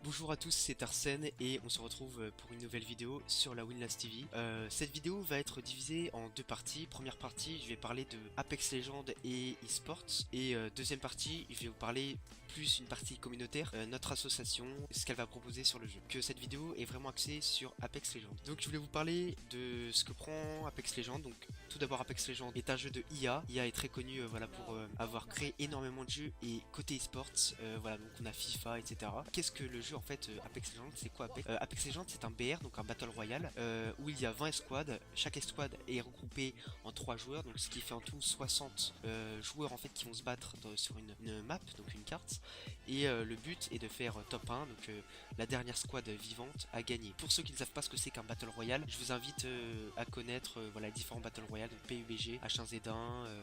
Bonjour à tous, c'est Arsène et on se retrouve pour une nouvelle vidéo sur la Winlast TV. Cette vidéo va être divisée en deux parties. Première partie, je vais parler de Apex Legends et eSports. Et deuxième partie, je vais vous parler plus une partie communautaire, notre association, ce qu'elle va proposer sur le jeu. Que cette vidéo est vraiment axée sur Apex Legends. Donc je voulais vous parler de ce que prend Apex Legends. Donc tout d'abord, Apex Legends est un jeu de IA. IA est très connu voilà, pour avoir créé énormément de jeux. Et côté eSports, voilà, donc on a FIFA, etc. Qu'est-ce que le jeu en fait Apex Legends? C'est quoi Apex? Apex Legends, c'est un BR, donc un Battle Royale, où il y a 20 escouades. Chaque escouade est regroupée en 3 joueurs, donc ce qui fait en tout 60 joueurs en fait qui vont se battre sur une map, donc une carte. Et le but est de faire top 1, donc la dernière squad vivante a gagné. Pour ceux qui ne savent pas ce que c'est qu'un Battle Royale, je vous invite à connaître voilà, différents Battle Royale, donc PUBG, H1Z1,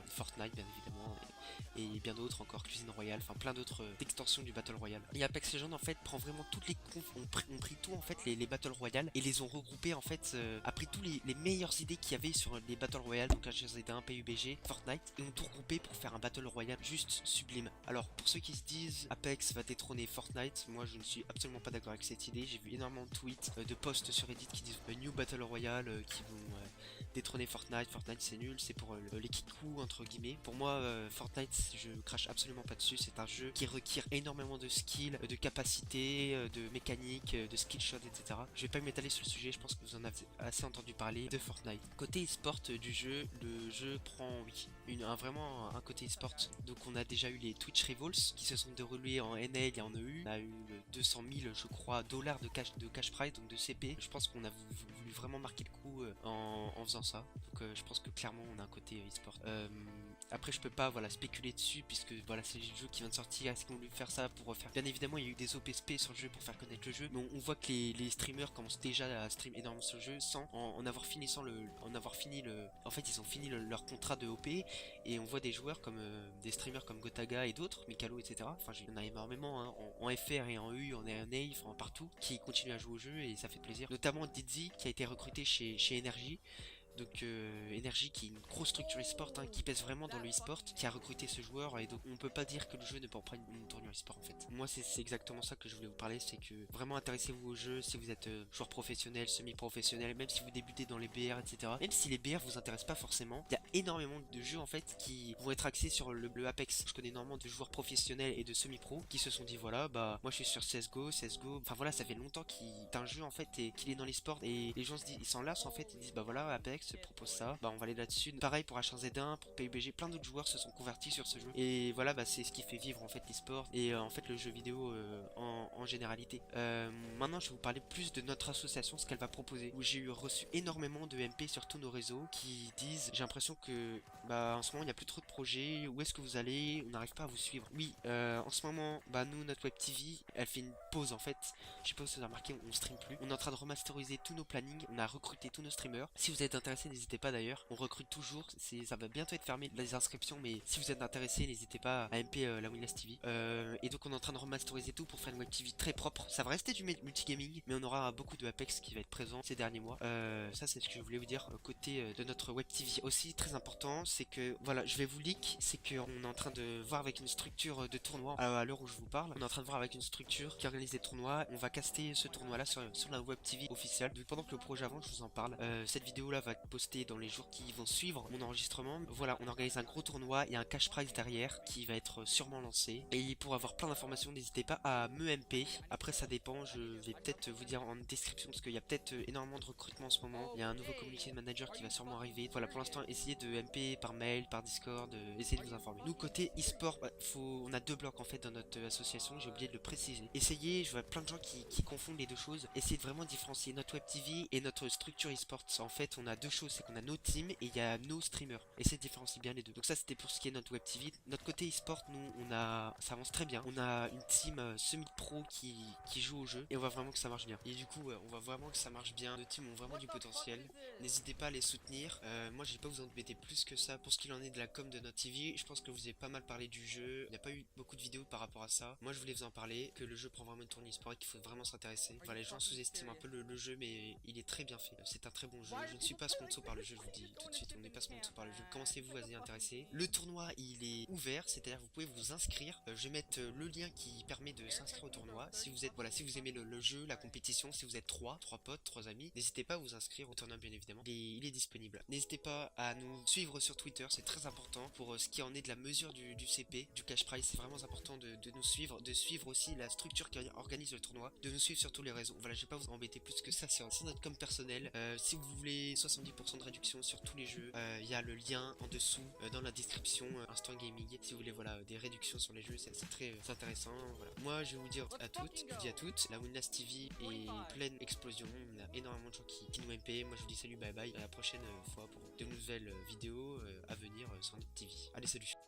Fortnite bien évidemment, et bien d'autres encore, Cuisine Royale, enfin plein d'autres extensions du Battle Royale. Et Apex Legends en fait prend vraiment toutes les ont pris tout en fait les Battle Royale et les ont regroupés en fait, a pris tous les meilleures idées qu'il y avait sur les Battle Royale, donc H1Z1, PUBG, Fortnite, et ont tout regroupé pour faire un Battle Royale juste sublime. Alors pour ceux qui se disent Apex va détrôner Fortnite, moi je ne suis absolument pas d'accord avec cette idée. J'ai vu énormément de tweets, de posts sur Reddit qui disent New Battle Royale qui vont détrôner Fortnite. Fortnite c'est nul, c'est pour les kikou entre guillemets. Pour moi Fortnite, je crache absolument pas dessus. C'est un jeu qui requiert énormément de skills, de capacités, de mécanique, de skill shot, etc. Je vais pas m'étaler sur le sujet, je pense que vous en avez assez entendu parler de Fortnite. Côté e-sport du jeu, le jeu prend oui vraiment un côté e-sport. Donc on a déjà eu les Twitch Rivals qui se sont déroulés en NL et en EU. On a eu 200 000 je crois dollars de cash prize, donc de CP. Je pense qu'on a voulu vraiment marquer le coup en faisant ça. Donc je pense que clairement on a un côté e-sport. Après je peux pas voilà spéculer dessus puisque voilà c'est le jeu qui vient de sortir. Est-ce qu'on voulu faire ça pour refaire? Bien évidemment il y a eu des OPSP sur le jeu pour faire connaître le jeu, mais on voit que les streamers commencent déjà à stream énormément sur le jeu sans en avoir fini en fait ils ont fini leur contrat de OP, et on voit des joueurs comme des streamers comme Gotaga et d'autres, Mikalo, etc. Enfin il y en a énormément hein, en FR et en EU, en NA, enfin partout, qui continuent à jouer au jeu et ça fait plaisir. Notamment Dizzy qui a été recruté chez Energy. Donc Energy qui est une grosse structure e-sport hein, qui pèse vraiment dans le e-sport, qui a recruté ce joueur, et donc on peut pas dire que le jeu ne prend pas une tournure e-sport en fait. Moi c'est exactement ça que je voulais vous parler, c'est que vraiment intéressez-vous au jeu si vous êtes joueur professionnel, semi-professionnel, même si vous débutez dans les BR, etc. Même si les BR vous intéressent pas forcément, il y a énormément de jeux en fait qui vont être axés sur le Apex. Je connais énormément de joueurs professionnels et de semi-pro qui se sont dit voilà bah moi je suis sur CSGO, enfin voilà ça fait longtemps qu'il est un jeu en fait et qu'il est dans l'e-sport, et les gens se disent, ils s'en lassent en fait, ils disent bah voilà Apex propose ça, bah on va aller là-dessus. Pareil pour H1Z1, pour PUBG, plein d'autres joueurs se sont convertis sur ce jeu. Et voilà, bah c'est ce qui fait vivre en fait l'e-sport et en fait le jeu vidéo en généralité. Maintenant je vais vous parler plus de notre association, ce qu'elle va proposer. Où j'ai reçu énormément de MP sur tous nos réseaux qui disent j'ai l'impression que bah en ce moment il n'y a plus trop de projets, où est-ce que vous allez, on n'arrive pas à vous suivre. Oui, en ce moment, bah nous notre web TV, elle fait une pause en fait. Je sais pas si vous avez remarqué, on stream plus. On est en train de remasteriser tous nos plannings, on a recruté tous nos streamers. Si vous êtes intéressé, n'hésitez pas d'ailleurs. On recrute toujours, ça va bientôt être fermé les inscriptions, mais si vous êtes intéressé, n'hésitez pas à MP la Winlast TV. Et donc on est en train de remasteriser tout pour faire une web TV très propre. Ça va rester du multigaming, mais on aura beaucoup de Apex qui va être présent ces derniers mois. Ça c'est ce que je voulais vous dire. Côté de notre web TV aussi, très important, c'est que voilà, je vais vous leak, c'est qu'on est en train de voir avec une structure de tournoi à l'heure où je vous parle. On est en train de voir avec une structure qui organise des tournois. On va caster ce tournoi là sur la web TV officielle. Donc pendant que le projet avance, je vous en parle. Cette vidéo là va être postée dans les jours qui vont suivre mon enregistrement. Voilà, on organise un gros tournoi, il y a un cash prize derrière qui va être sûrement lancé. Et pour avoir plein d'informations, n'hésitez pas à me MP. Après ça dépend, je vais peut-être vous dire en description parce qu'il y a peut-être énormément de recrutement en ce moment. Il y a un nouveau community manager qui va sûrement arriver. Voilà, pour l'instant essayez de MP par mail, par Discord, essayez de vous informer. Nous côté e-sport, on a deux blocs en fait dans notre association, j'ai oublié de le préciser. Essayez, je vois plein de gens qui confondent les deux choses. Essayez de vraiment différencier notre web TV et notre structure e-sport. En fait on a deux choses, c'est qu'on a nos teams et il y a nos streamers. Essayez de différencier bien les deux. Donc ça c'était pour ce qui est notre web TV. Notre côté e-sport, nous ça avance très bien. On a une team semi-pro qui joue au jeu et on voit vraiment que ça marche bien. Et du coup on voit vraiment que ça marche bien. Nos teams ont vraiment du potentiel. N'hésitez pas à les soutenir. Moi je vais pas vous embêter plus que ça pour ce qu'il en est de la com de notre TV. Je pense que vous avez pas mal parlé du jeu. Il n'y a pas eu beaucoup de vidéos par rapport à ça. Moi je voulais vous en parler, que le jeu prend vraiment une tournée e-sport et qu'il faut vraiment s'intéresser. Voilà, les gens sous-estiment un peu le jeu, mais il est très bien fait. C'est un très bon jeu. Je ne suis pas sponsor par le jeu, je vous dis tout de suite, on n'est pas sponsor par le jeu. Commencez-vous à y intéresser. Le tournoi, il est ouvert, c'est-à-dire que vous pouvez vous inscrire. Je vais mettre le lien qui permet de s'inscrire au tournoi. Si vous êtes, voilà, si vous aimez le jeu, la compétition, si vous êtes trois potes, 3 amis, n'hésitez pas à vous inscrire au tournoi, bien évidemment. Il est disponible. N'hésitez pas à nous suivre sur Twitter, c'est très important pour ce qui en est de la mesure du CP, du cash prize. C'est vraiment important de nous suivre, de suivre aussi la structure qui organise le tournoi, de nous suivre sur tous les réseaux. Voilà, je vais pas vous embêter plus que ça sur notre com personnel. Si vous voulez 70% de réduction sur tous les jeux, il y a le lien en dessous dans la description, Instant Gaming. Si vous voulez voilà des réductions sur les jeux, c'est très intéressant. Voilà. Moi, je vais vous dire à toutes, je vous dis à toutes, la Winlast TV est pleine explosion. On a énormément de gens qui nous MP. Moi, je vous dis salut, bye bye. À la prochaine fois pour de nouvelles vidéos à venir sur notre TV. Allez, salut.